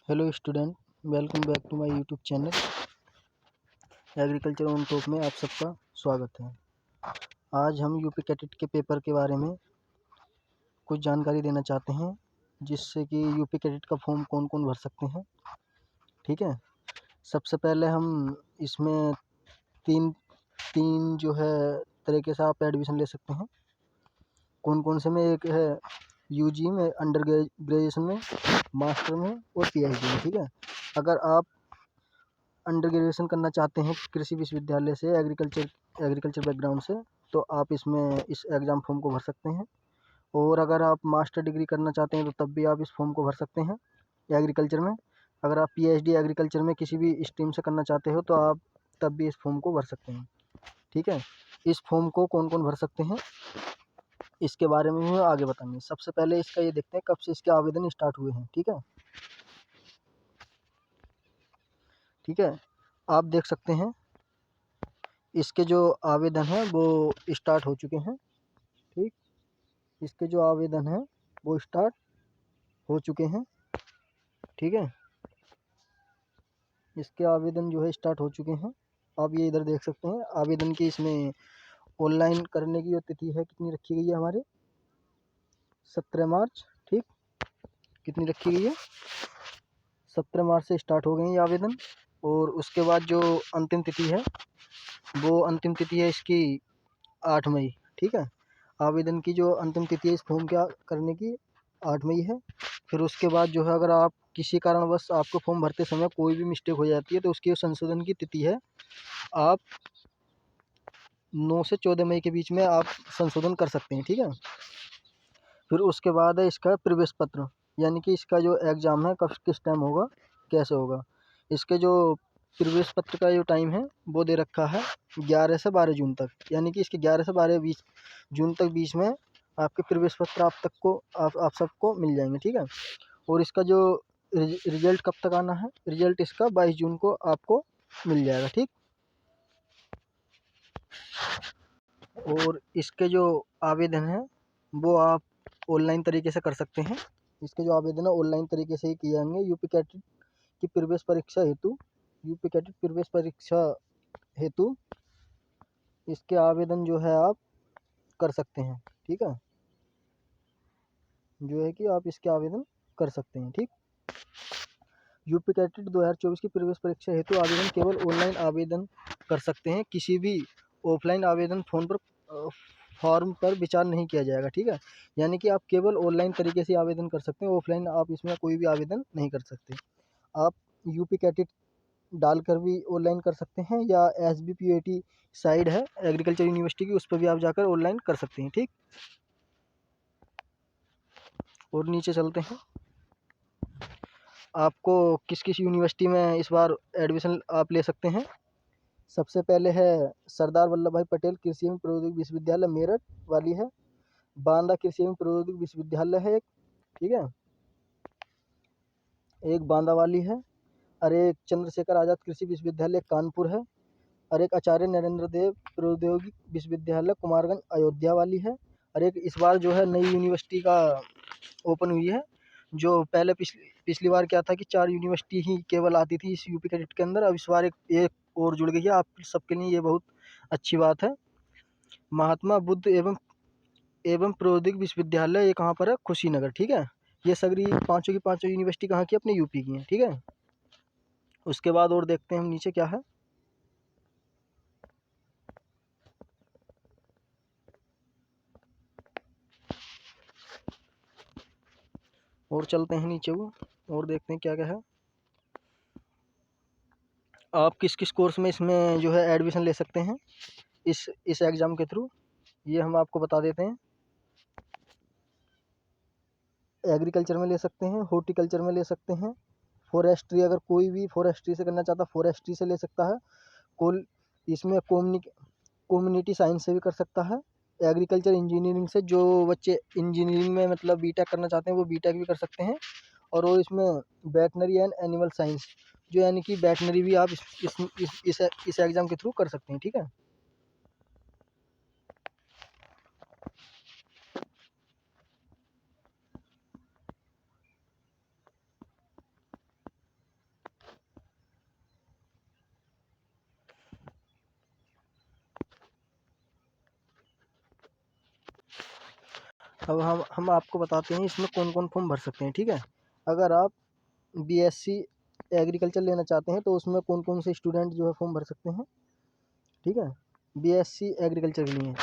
Hello student, welcome back to my YouTube channel agriculture on top में आप सबका स्वागत है। आज हम यूपी कैटेट के पेपर के बारे में कुछ जानकारी देना चाहते हैं, जिससे कि यूपी कैटेट का फॉर्म कौन कौन भर सकते हैं। ठीक है, सबसे पहले हम इसमें तीन तीन जो है तरीके से आप एडमिशन ले सकते हैं। कौन कौन से में? एक है यूजी में, अंडर ग्रेजुएशन में, मास्टर में और पीएचडी में। ठीक है, अगर आप अंडर ग्रेजुएशन करना चाहते हैं कृषि विश्वविद्यालय से, एग्रीकल्चर बैकग्राउंड से, तो आप इसमें इस एग्ज़ाम फॉर्म को भर सकते हैं। और अगर आप मास्टर डिग्री करना चाहते हैं तो तब भी आप इस फॉर्म को भर सकते हैं एग्रीकल्चर में। अगर आप पीएचडी एग्रीकल्चर में किसी भी स्ट्रीम से करना चाहते हो तो आप तब भी इस फॉर्म को भर सकते हैं। ठीक है, इस फॉर्म को कौन कौन भर सकते हैं इसके बारे में हम आगे बताएंगे। सबसे पहले इसका ये देखते हैं कब से इसके आवेदन स्टार्ट हुए हैं। ठीक है, आप देख सकते हैं इसके जो आवेदन हैं वो स्टार्ट हो चुके हैं। ठीक, इसके जो आवेदन हैं वो स्टार्ट हो चुके हैं। ठीक है, इसके आवेदन जो है स्टार्ट हो चुके हैं। आप ये इधर देख सकते हैं आवेदन की। इसमें ऑनलाइन करने की जो तिथि है कितनी रखी गई है हमारी? 17 मार्च। ठीक, कितनी रखी गई है? 17 मार्च से स्टार्ट हो गए हैं ये आवेदन। और उसके बाद जो अंतिम तिथि है वो अंतिम तिथि है इसकी 8 मई। ठीक है, आवेदन की जो अंतिम तिथि है इस फॉर्म क्या करने की 8 मई है। फिर उसके बाद जो है अगर आप किसी कारणवश आपको फॉर्म भरते समय कोई भी मिस्टेक हो जाती है तो उसकी संशोधन की तिथि है आप 9 से 14 मई के बीच में आप संशोधन कर सकते हैं। ठीक है, फिर उसके बाद है इसका प्रवेश पत्र, यानी कि इसका जो एग्ज़ाम है कब किस टाइम होगा, कैसे होगा। इसके जो प्रवेश पत्र का जो टाइम है वो दे रखा है 11 से 12 जून तक, यानी कि इसके 11 से 12 जून तक बीच में आपके प्रवेश पत्र आप सबको मिल जाएंगे। ठीक है, और इसका जो रिजल्ट कब तक आना है? रिजल्ट इसका 22 जून को आपको मिल जाएगा। ठीक, और इसके जो आवेदन है वो आप ऑनलाइन तरीके से कर सकते हैं। इसके जो आवेदन है ऑनलाइन तरीके से ही किए जाएंगे। यूपी कैटेट की प्रवेश परीक्षा हेतु यूपी कैटेट प्रवेश परीक्षा हेतु इसके आवेदन जो है आप कर सकते हैं। ठीक है, जो है कि आप इसके आवेदन कर सकते हैं। ठीक, यूपी कैटेट 2024 की प्रवेश परीक्षा हेतु आवेदन केवल ऑनलाइन आवेदन कर सकते हैं। किसी भी ऑफलाइन आवेदन फॉर्म पर विचार नहीं किया जाएगा। ठीक है, यानी कि आप केवल ऑनलाइन तरीके से आवेदन कर सकते हैं, ऑफलाइन आप इसमें कोई भी आवेदन नहीं कर सकते। आप यूपी कैटेट डालकर भी ऑनलाइन कर सकते हैं, या SBPAT साइड है एग्रीकल्चर यूनिवर्सिटी की, उस पर भी आप जाकर ऑनलाइन कर सकते हैं। ठीक, और नीचे चलते हैं। आपको किस किस यूनिवर्सिटी में इस बार एडमिशन आप ले सकते हैं? सबसे पहले है सरदार वल्लभ भाई पटेल कृषि एवं प्रौद्योगिकी विश्वविद्यालय मेरठ वाली है। बांदा कृषि एवं प्रौद्योगिकी विश्वविद्यालय है एक। ठीक है, एक बांदा वाली है। और एक चंद्रशेखर आज़ाद कृषि विश्वविद्यालय कानपुर है। और एक आचार्य नरेंद्र देव प्रौद्योगिकी विश्वविद्यालय कुमारगंज अयोध्या वाली है। और एक इस बार जो है नई यूनिवर्सिटी का ओपन हुई है। जो पहले पिछली बार क्या था कि 4 यूनिवर्सिटी ही केवल आती थी इस यूपी कैडेट के अंदर, अब इस बार एक और जुड़ गई है। आप सबके लिए ये बहुत अच्छी बात है। महात्मा बुद्ध एवं प्रौद्योगिकी विश्वविद्यालय ये कहाँ पर है? कुशीनगर। ठीक है, ये सगरी पांचों की पांचों यूनिवर्सिटी कहाँ की? अपने यूपी की हैं। ठीक है, उसके बाद और देखते हैं हम नीचे क्या है। और चलते हैं नीचे को और देखते हैं क्या क्या है। आप किस किस कोर्स में इसमें जो है एडमिशन ले सकते हैं इस एग्ज़ाम के थ्रू, ये हम आपको बता देते हैं। एग्रीकल्चर में ले सकते हैं, हॉर्टिकल्चर में ले सकते हैं, फॉरेस्ट्री, अगर कोई भी फॉरेस्ट्री से करना चाहता फॉरेस्ट्री से ले सकता है। कोल इसमें कम्युनिटी साइंस से भी कर सकता है। एग्रीकल्चर इंजीनियरिंग से जो बच्चे इंजीनियरिंग में मतलब बीटेक करना चाहते हैं वो बीटेक भी कर सकते हैं। और वो इसमें वेटनरी एंड एनिमल साइंस, जो यानी कि वेटनरी भी आप इस एग्ज़ाम के थ्रू कर सकते हैं। ठीक है, अब हम आपको बताते हैं इसमें कौन कौन फॉर्म भर सकते हैं। ठीक है, अगर आप बीएससी एग्रीकल्चर लेना चाहते हैं तो उसमें कौन कौन से स्टूडेंट जो है फॉर्म भर सकते हैं। ठीक है, बीएससी एग्रीकल्चर के लिए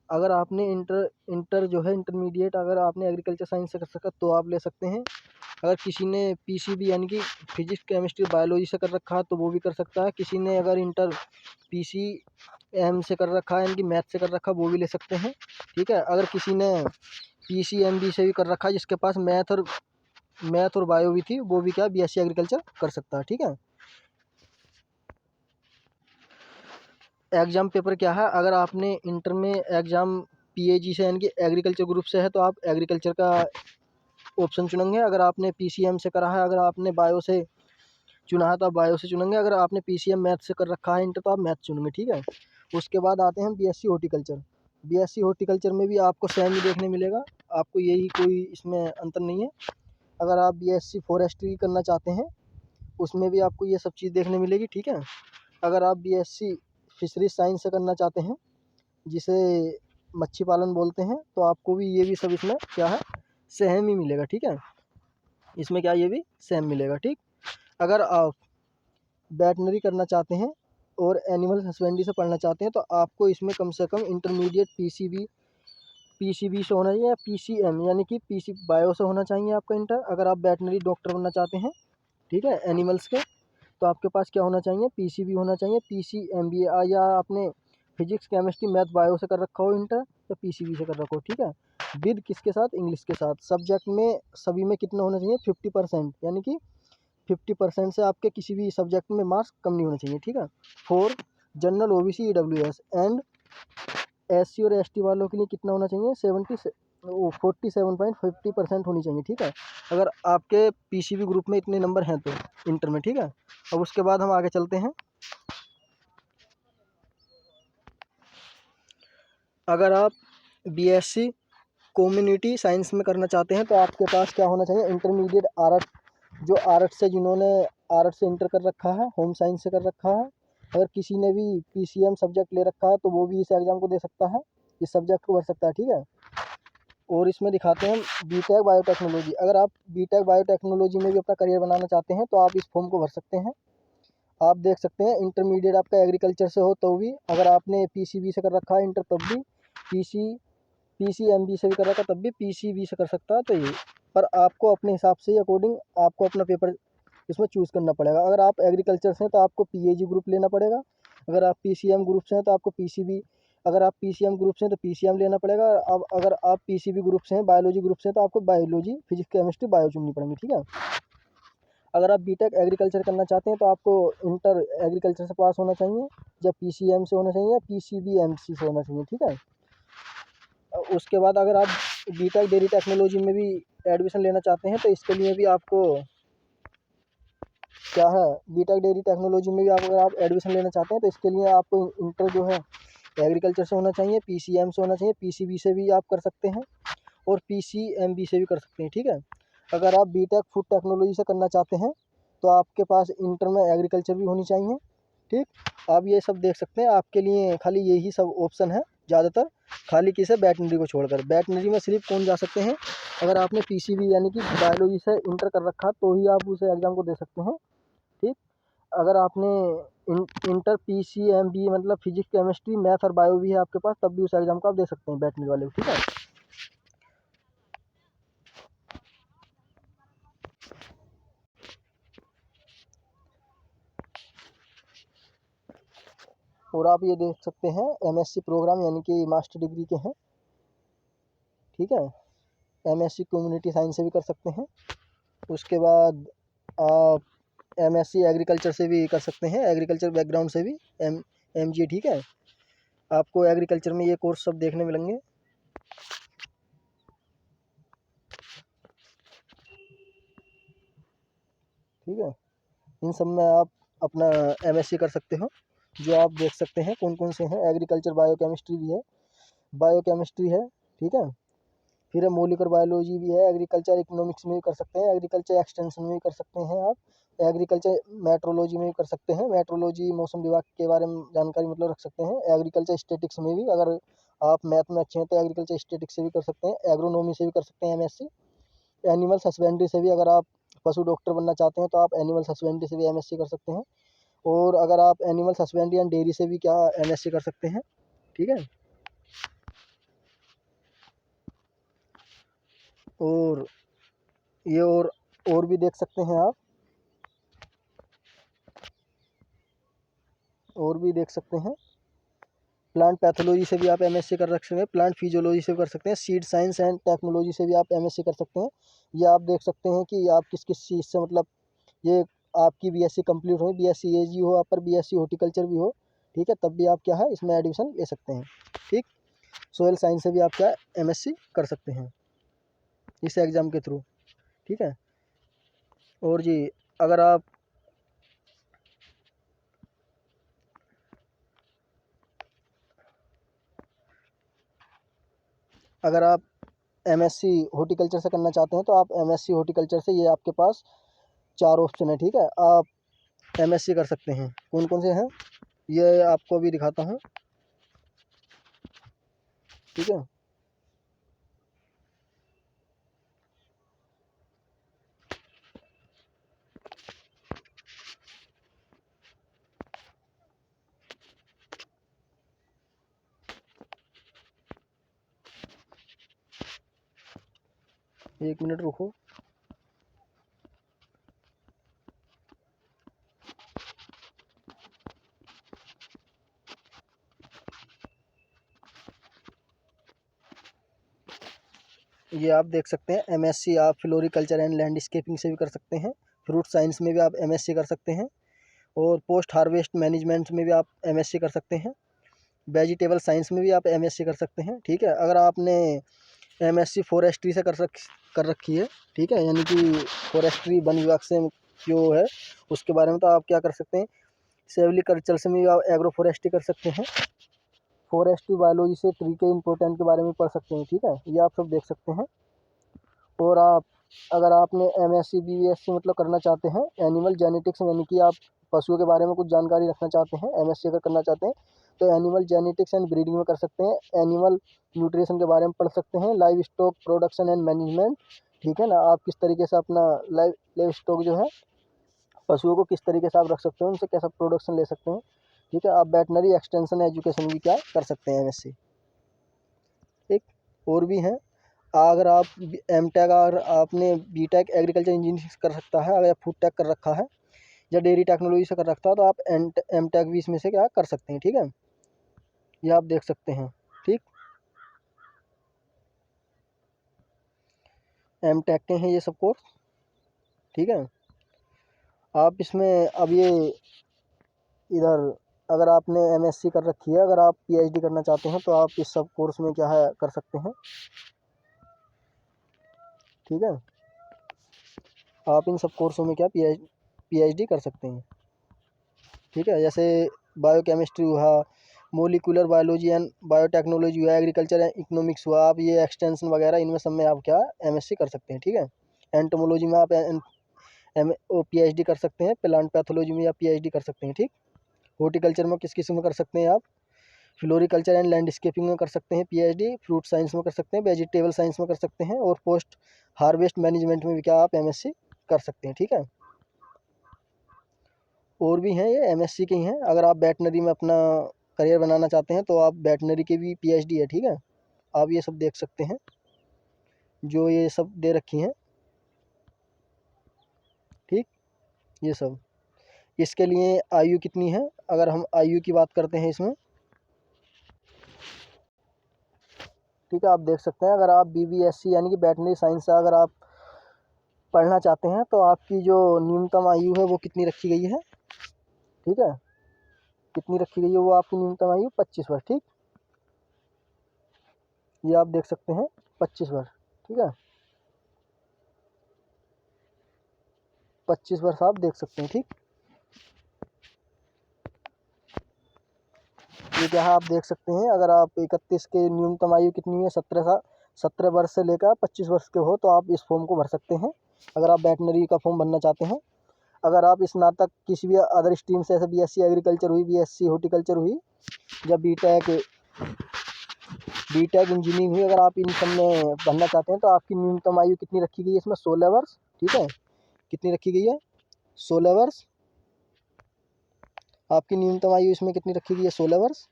अगर आपने इंटर जो है इंटरमीडिएट अगर आपने एग्रीकल्चर साइंस से कर सका तो आप ले सकते हैं। अगर किसी ने पीसीबी यानी कि फिजिक्स केमिस्ट्री बायोलॉजी से कर रखा है तो वो भी कर सकता है। किसी ने अगर इंटर पीसीएम से कर रखा है यानी कि मैथ से कर रखा है वो भी ले सकते हैं। ठीक है, अगर किसी ने पीसीएमबी से भी कर रखा है जिसके पास मैथ और बायो भी थी वो भी क्या बीएससी एग्रीकल्चर कर सकता है। ठीक है, एग्ज़ाम पेपर क्या है, अगर आपने इंटर में एग्ज़ाम पीएजी से यानी कि एग्रीकल्चर ग्रुप से है तो आप एग्रीकल्चर का ऑप्शन चुनेंगे। अगर आपने पीसीएम से करा है, अगर आपने बायो से चुना है तो आप बायो से चुनेंगे। अगर आपने पीसीएम मैथ से कर रखा है इंटर तो आप मैथ चुनेंगे। ठीक है, उसके बाद आते हैं बीएससी हॉर्टिकल्चर। बीएससी हॉर्टिकल्चर में भी आपको सेम ही देखने मिलेगा, आपको यही कोई इसमें अंतर नहीं है। अगर आप बीएससी फॉरेस्ट्री करना चाहते हैं उसमें भी आपको ये सब चीज़ देखने मिलेगी। ठीक है, अगर आप बीएससी फिशरीज साइंस से करना चाहते हैं जिसे मच्छी पालन बोलते हैं तो आपको भी ये भी सब इसमें क्या है सेम ही मिलेगा। ठीक है, इसमें क्या ये भी सेम मिलेगा। ठीक, अगर आप वेटनरी करना चाहते हैं और एनिमल हस्बेंड्री से पढ़ना चाहते हैं तो आपको इसमें कम से कम इंटरमीडिएट पीसीबी से होना चाहिए या पीसीएम यानी कि पीसी बायो से होना चाहिए आपका इंटर। अगर आप वेटनरी डॉक्टर बनना चाहते हैं ठीक है एनिमल्स के तो आपके पास क्या होना चाहिए पीसीबी होना चाहिए। पीसीएमबी या आपने फिजिक्स केमिस्ट्री मैथ बायो से कर रखा हो इंटर या पीसीबी से कर रखा हो। ठीक है, विद किसके साथ इंग्लिश के साथ। सब्जेक्ट में सभी में कितना होना चाहिए 50% यानी कि 50% से आपके किसी भी सब्जेक्ट में मार्क्स कम नहीं होने चाहिए। ठीक है, for general OBC EWS and SC और एसटी वालों के लिए कितना होना चाहिए 47.50% होनी चाहिए। ठीक है, अगर आपके पीसीबी ग्रुप में इतने नंबर हैं तो इंटर में। ठीक है, अब उसके बाद हम आगे चलते हैं। अगर आप बीएससी कम्युनिटी साइंस में करना चाहते हैं तो आपके पास क्या होना चाहिए इंटरमीडिएट आर्ट से जिन्होंने आर्ट से इंटर कर रखा है होम साइंस से कर रखा है। अगर किसी ने भी पीसीएम सब्जेक्ट ले रखा है तो वो भी इस एग्ज़ाम को दे सकता है, इस सब्जेक्ट को भर सकता है। ठीक है, और इसमें दिखाते हैं बीटेक बायोटेक्नोलॉजी। अगर आप बीटेक बायोटेक्नोलॉजी में भी अपना करियर बनाना चाहते हैं तो आप इस फॉर्म को भर सकते हैं। आप देख सकते हैं इंटरमीडिएट आपका एग्रीकल्चर से हो तो भी, अगर आपने पीसीबी से कर रखा है इंटर तब भी, पीसीएमबी से भी कर रखा तब भी, पीसीबी से कर सकता है तो ये, पर आपको अपने हिसाब से ही अकॉर्डिंग आपको अपना पेपर इसमें चूज़ करना पड़ेगा। अगर आप एग्रीकल्चर से हैं तो आपको पीएजी ग्रुप लेना पड़ेगा। अगर आप पीसीएम ग्रुप से हैं तो आपको पीसीबी, अगर आप पीसीएम ग्रुप से हैं तो पीसीएम लेना पड़ेगा। अब अगर आप पीसीबी ग्रुप से हैं बायोलॉजी ग्रुप से हैं तो आपको बायोलॉजी फिजिक्स केमिस्ट्री बायो चुननी पड़ेंगी। ठीक है, अगर आप बीटेक एग्रीकल्चर करना चाहते हैं तो आपको इंटर एग्रीकल्चर से पास होना चाहिए या पीसीएम से होना चाहिए या पीसीबीएमसी से होना चाहिए। ठीक है, उसके बाद अगर आप बीटेक डेयरी टेक्नोलॉजी में भी एडमिशन लेना चाहते हैं तो इसके लिए भी आपको क्या है बीटेक डेयरी टेक्नोलॉजी में भी अगर आप एडमिशन लेना चाहते हैं तो इसके लिए आपको इंटर जो है एग्रीकल्चर से होना चाहिए, पीसीएम से होना चाहिए, पीसीबी से भी आप कर सकते हैं और पीसीएमबी से भी कर सकते हैं। ठीक है, अगर आप बीटेक फूड टेक्नोलॉजी से करना चाहते हैं तो आपके पास इंटर में एग्रीकल्चर भी होनी चाहिए। ठीक, आप ये सब देख सकते हैं, आपके लिए खाली यही सब ऑप्शन है ज़्यादातर, खाली किसे वेटनरी को छोड़कर। वेटनरी में सिर्फ कौन जा सकते हैं अगर आपने पीसीबी यानी कि बायोलॉजी से इंटर कर रखा तो ही आप उस एग्ज़ाम को दे सकते हैं। ठीक, अगर आपने इंटर पीसीएमबी मतलब फिजिक्स केमिस्ट्री मैथ और बायो भी है आपके पास तब भी उस एग्ज़ाम को आप दे सकते हैं वेटनरी वाले। ठीक है, और आप ये देख सकते हैं एमएससी प्रोग्राम यानी कि मास्टर डिग्री के हैं। ठीक है, एमएससी कम्युनिटी साइंस से भी कर सकते हैं। उसके बाद आप एमएससी एग्रीकल्चर से भी कर सकते हैं, एग्रीकल्चर बैकग्राउंड से भी एमजीए। ठीक है, आपको एग्रीकल्चर में ये कोर्स सब देखने मिलेंगे। ठीक है, इन सब में आप अपना एमएससी कर सकते हो। जो आप देख सकते हैं कौन कौन से हैं, एग्रीकल्चर बायोकेमिस्ट्री भी है, बायोकेमिस्ट्री है। ठीक है, फिर है मॉलिक्यूलर बायोलॉजी भी है, एग्रीकल्चर इकोनॉमिक्स में भी कर सकते हैं, एग्रीकल्चर एक्सटेंशन में भी कर सकते हैं आप, एग्रीकल्चर मेट्रोलॉजी में भी कर सकते हैं, मेट्रोलॉजी मौसम विभाग के बारे में जानकारी मतलब रख सकते हैं, एग्रीकल्चर स्टेटिक्स में भी अगर आप मैथ में अच्छे हैं तो एग्रीकल्चर स्टैटिक्स से भी कर सकते हैं, एग्रोनॉमी से भी कर सकते हैं एमएससी। एनिमल हस्बेंड्री से भी, अगर आप पशु डॉक्टर बनना चाहते हैं तो आप एनिमल हस्बेंड्री से भी एमएससी कर सकते हैं। और अगर आप एनिमल हस्बेंड्री एंड डेयरी से भी क्या एमएससी कर सकते हैं। ठीक है। और ये और भी देख सकते हैं आप, और भी देख सकते हैं। प्लांट पैथोलॉजी से भी आप एमएससी कर सकते हैं, प्लांट फिजियोलॉजी से भी कर सकते हैं, सीड साइंस एंड टेक्नोलॉजी से भी आप एमएससी कर सकते हैं। ये आप देख सकते हैं कि आप किस किस चीज़ से, मतलब ये आपकी बीएससी कंप्लीट हो, बीएससी एजी हो, आप पर बीएससी हॉर्टिकल्चर भी हो, ठीक है, तब भी आप क्या है इसमें एडमिशन ले सकते हैं। ठीक। सोयल साइंस से भी आप क्या एमएससी कर सकते हैं इस एग्ज़ाम के थ्रू। ठीक है। और जी अगर आप एमएससी हॉर्टिकल्चर से करना चाहते हैं तो आप एमएससी हॉर्टिकल्चर से, ये आपके पास 4 ऑप्शन है। ठीक है, आप एमएससी कर सकते हैं। कौन कौन से हैं ये आपको भी दिखाता हूँ। ठीक है। एक मिनट रुको। ये आप देख सकते हैं एमएससी आप फ्लोरिकल्चर एंड लैंडस्केपिंग से भी कर सकते हैं, फ्रूट साइंस में भी आप एमएससी कर सकते हैं, और पोस्ट हार्वेस्ट मैनेजमेंट में भी आप एमएससी कर सकते हैं, वेजिटेबल साइंस में भी आप एमएससी कर सकते हैं। ठीक है। अगर आपने एमएससी फॉरेस्ट्री से कर रखी है, ठीक है, यानी कि फॉरेस्ट्री वन विभाग से जो है उसके बारे में, तो आप क्या कर सकते हैं, सेविकल्चर से भी आप एग्रो फॉरेस्ट्री कर सकते हैं, फॉरेस्ट्री बायोलॉजी से ट्री के इंपॉर्टेंट के बारे में पढ़ सकते हैं। ठीक है, ये आप सब देख सकते हैं। और आप अगर आपने एमएससी बीएससी मतलब करना चाहते हैं एनिमल जेनेटिक्स, यानी कि आप पशुओं के बारे में कुछ जानकारी रखना चाहते हैं, एमएससी अगर करना चाहते हैं तो एनिमल जेनेटिक्स एंड ब्रीडिंग में कर सकते हैं, एनिमल न्यूट्रिशन के बारे में पढ़ सकते हैं, live stock production and management. ठीक है ना, आप किस तरीके से अपना लाइव स्टॉक जो है पशुओं को किस तरीके से आप रख सकते हैं, उनसे कैसा प्रोडक्शन ले सकते हैं। ठीक है। आप वेटनरी एक्सटेंशन एजुकेशन भी क्या कर सकते हैं एमएससी। ठीक। और भी हैं, अगर आप एमटेक, अगर आपने बीटेक एग्रीकल्चर इंजीनियरिंग कर सकता है, अगर फूड टेक कर रखा है या डेयरी टेक्नोलॉजी से कर रखता है तो आप एमटेक भी इसमें से क्या कर सकते हैं। ठीक है, ये आप देख सकते हैं। ठीक। एमटेक के हैं ये सब कोर्स। ठीक है। आप इसमें अब ये इधर अगर आपने एमएससी कर रखी है, अगर आप पीएचडी करना चाहते हैं तो आप इस सब कोर्स में क्या है कर सकते हैं। ठीक है, आप इन सब कोर्सों में क्या पीएचडी कर सकते हैं। ठीक है, जैसे बायोकेमिस्ट्री हुआ, मोलिकुलर बायोलॉजी एंड बायोटेक्नोलॉजी हुआ, एग्रीकल्चर एंड इकोनॉमिक्स हुआ, आप ये एक्सटेंशन वगैरह इनमें सब में आप क्या एमएससी कर सकते हैं। ठीक है। एंटोमोलॉजी में आप पीएचडी कर सकते हैं, प्लांट पैथोलॉजी में आप पीएचडी कर सकते हैं। ठीक। हॉर्टिकल्चर में किस किस में कर सकते हैं आप, फ्लोरिकल्चर एंड लैंडस्केपिंग में कर सकते हैं पीएचडी, फ्रूट साइंस में कर सकते हैं, वेजिटेबल साइंस में कर सकते हैं, और पोस्ट हार्वेस्ट मैनेजमेंट में भी क्या आप एमएससी कर सकते हैं। ठीक है। और भी हैं, ये एमएससी के ही हैं। अगर आप वेटनरी में अपना करियर बनाना चाहते हैं तो आप वेटनरी के भी पीएचडी है। ठीक है, आप ये सब देख सकते हैं जो ये सब दे रखी हैं। ठीक। ये सब इसके लिए आयु कितनी है, अगर हम आयु की बात करते हैं इसमें, ठीक है, आप देख सकते हैं अगर आप बीबीएससी यानी कि वेटनरी साइंस से अगर आप पढ़ना चाहते हैं तो आपकी जो न्यूनतम आयु है वो कितनी रखी गई है। ठीक है, कितनी रखी गई है वो आपकी न्यूनतम आयु 25 वर्ष। ठीक, ये आप देख सकते हैं 25 वर्ष। ठीक है, 25 वर्ष आप देख सकते हैं। ठीक, ये क्या है आप देख सकते हैं, अगर आप 31 के न्यूनतम आयु कितनी है, 17 वर्ष से लेकर 25 वर्ष के हो तो आप इस फॉर्म को भर सकते हैं, अगर आप वेटनरी का फॉर्म भरना चाहते हैं। अगर आप स्नातक किसी भी अदर स्ट्रीम से, ऐसे बीएससी एग्रीकल्चर हुई, बीएससी हॉर्टिकल्चर हुई, या बीटेक बीटेक इंजीनियरिंग हुई, अगर आप इन सब में बनना चाहते हैं तो आपकी न्यूनतम आयु कितनी रखी गई है इसमें? 16 वर्ष। ठीक है, कितनी रखी गई है? 16 वर्ष। आपकी न्यूनतम आयु इसमें कितनी रखी गई है? 16 वर्ष।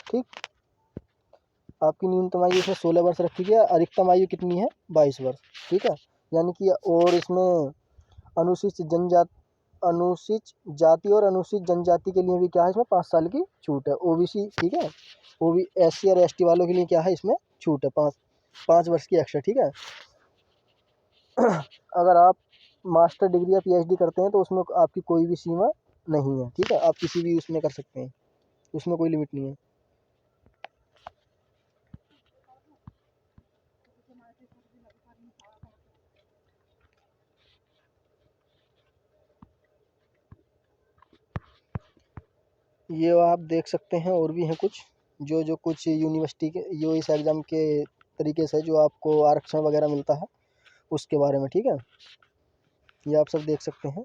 ठीक, आपकी न्यूनतम आयु इसमें 16 वर्ष रखी गई है। अधिकतम आयु कितनी है? 22 वर्ष। ठीक है, यानी कि और इसमें अनुसूचित जाति और अनुसूचित जनजाति के लिए भी क्या है इसमें? 5 साल की छूट है। ओबीसी, ठीक है, वो भी SC और ST वालों के लिए क्या है इसमें? छूट है 5 वर्ष की एक्स्ट्रा। ठीक है, अगर आप मास्टर डिग्री या PhD करते हैं तो उसमें आपकी कोई भी सीमा नहीं है। ठीक है, आप किसी भी उसमें कर सकते हैं, उसमें कोई लिमिट नहीं है। ये आप देख सकते हैं, और भी हैं कुछ जो कुछ यूनिवर्सिटी के जो इस एग्ज़ाम के तरीके से जो आपको आरक्षण वगैरह मिलता है उसके बारे में। ठीक है, ये आप सब देख सकते हैं।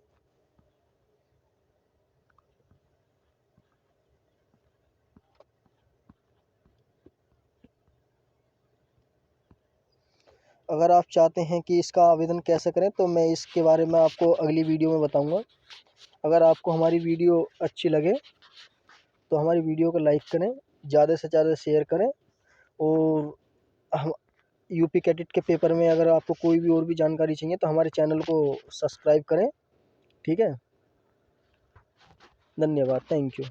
अगर आप चाहते हैं कि इसका आवेदन कैसे करें तो मैं इसके बारे में आपको अगली वीडियो में बताऊंगा। अगर आपको हमारी वीडियो अच्छी लगे तो हमारी वीडियो को लाइक करें, ज़्यादा से ज़्यादा शेयर करें, और हम यूपी कैडेट के पेपर में अगर आपको कोई भी और भी जानकारी चाहिए तो हमारे चैनल को सब्सक्राइब करें। ठीक है, धन्यवाद, थैंक यू।